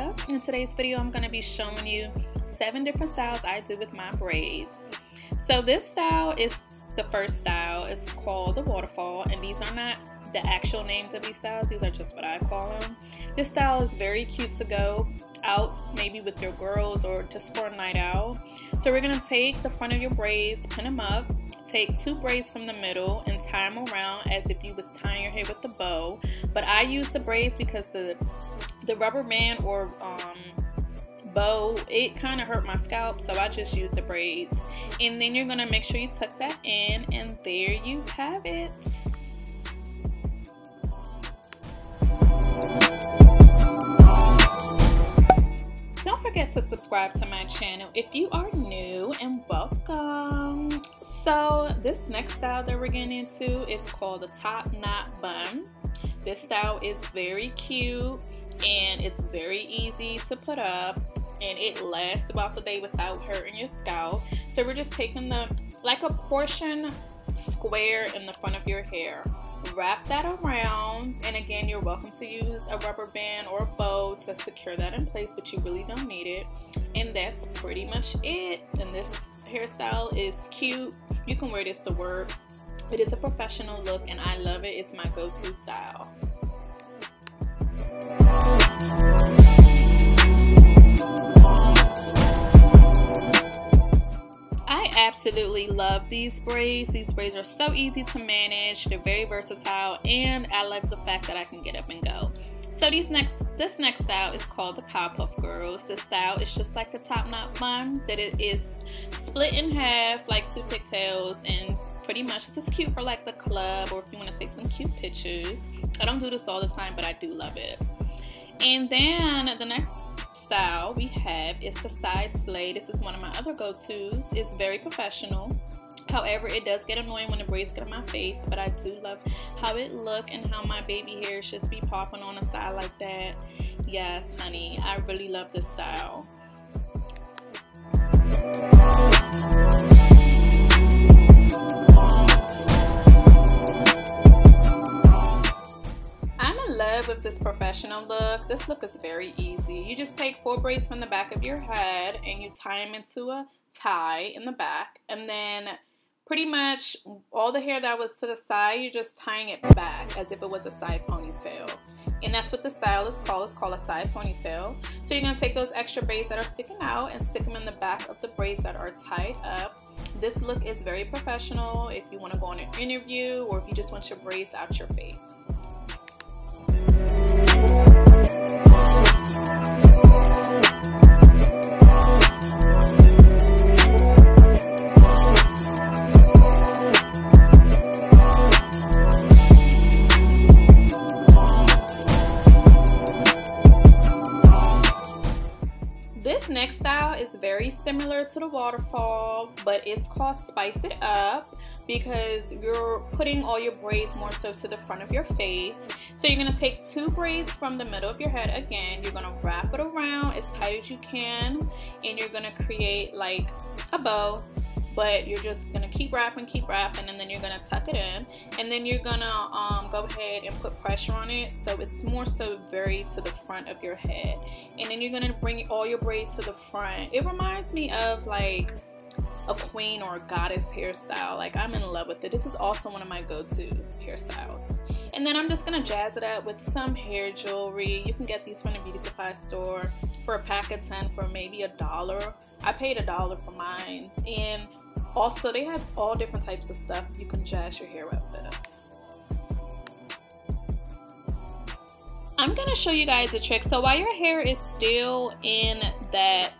Love. In today's video, I'm going to be showing you 7 different styles I do with my braids. So this style is the first style. It's called the waterfall, and these are not the actual names of these styles. These are just what I call them. This style is very cute to go out maybe with your girls or just for a night out. So we're going to take the front of your braids, pin them up, take 2 braids from the middle and tie them around as if you was tying your hair with the bow. But I use the braids because the rubber band or bow, it kind of hurt my scalp, so I just use the braids. And then you're going to make sure you tuck that in, and there you have it. Don't forget to subscribe to my channel if you are new, and welcome. So this next style that we're getting into is called the top knot bun. This style is very cute and it's very easy to put up, and it lasts throughout the day without hurting your scalp. So we're just taking like a portion square in the front of your hair, wrap that around, and again, you're welcome to use a rubber band or a bow to secure that in place, but you really don't need it. And that's pretty much it. And this hairstyle is cute. You can wear this to work. It is a professional look and I love it. It's my go-to style. I absolutely love these braids. These braids are so easy to manage. They're very versatile, and I love the fact that I can get up and go. So this next style is called the Powerpuff Girls. This style is just like the top knot bun, that it is split in half like 2 pigtails, and pretty much this is cute for like the club or if you want to take some cute pictures. I don't do this all the time, but I do love it. And then the next style we have is the side slay. This is one of my other go-tos. It's very professional. However, it does get annoying when the braids get on my face, but I do love how it look and how my baby hairs just be popping on the side like that. Yes, honey, I really love this style. With this professional look, this look is very easy. You just take 4 braids from the back of your head and you tie them into a tie in the back, and then pretty much all the hair that was to the side, you're just tying it back as if it was a side ponytail. And that's what the style is called. It's called a side ponytail. So you're going to take those extra braids that are sticking out and stick them in the back of the braids that are tied up. This look is very professional if you want to go on an interview or if you just want your braids out your face. This next style is very similar to the waterfall, but it's called Spice It Up because you're putting all your braids more so to the front of your face. So you're going to take 2 braids from the middle of your head. Again, you're going to wrap it around as tight as you can, and you're going to create like a bow, but you're just going to keep wrapping, and then you're going to tuck it in, and then you're going to go ahead and put pressure on it so it's more so very to the front of your head. And then you're going to bring all your braids to the front. It reminds me of like a queen or a goddess hairstyle. Like, I'm in love with it. This is also one of my go-to hairstyles. And then I'm just gonna jazz it up with some hair jewelry. You can get these from the beauty supply store for a pack of 10 for maybe $1. I paid $1 for mine. And also they have all different types of stuff you can jazz your hair up with. I'm gonna show you guys a trick. So while your hair is still in that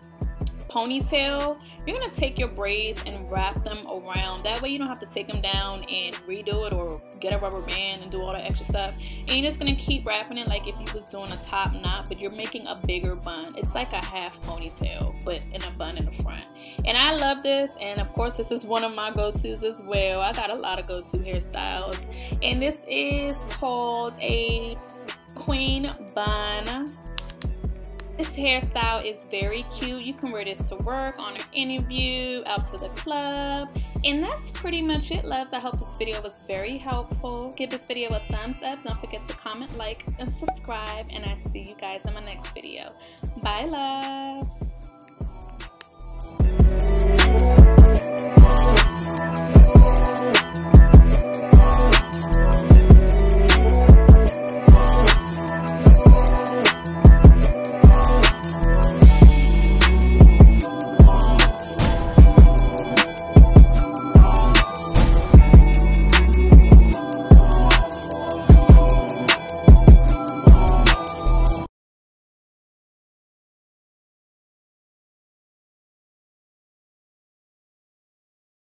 ponytail, you're going to take your braids and wrap them around. That way you don't have to take them down and redo it or get a rubber band and do all that extra stuff. And you're just going to keep wrapping it like if you was doing a top knot, but you're making a bigger bun. It's like a half ponytail, but in a bun in the front. And I love this, and of course this is one of my go-tos as well. I got a lot of go-to hairstyles, and this is called a queen bun. This hairstyle is very cute. You can wear this to work, on an interview, out to the club. And that's pretty much it, loves. I hope this video was very helpful. Give this video a thumbs up. Don't forget to comment, like, and subscribe. And I see you guys in my next video. Bye, love.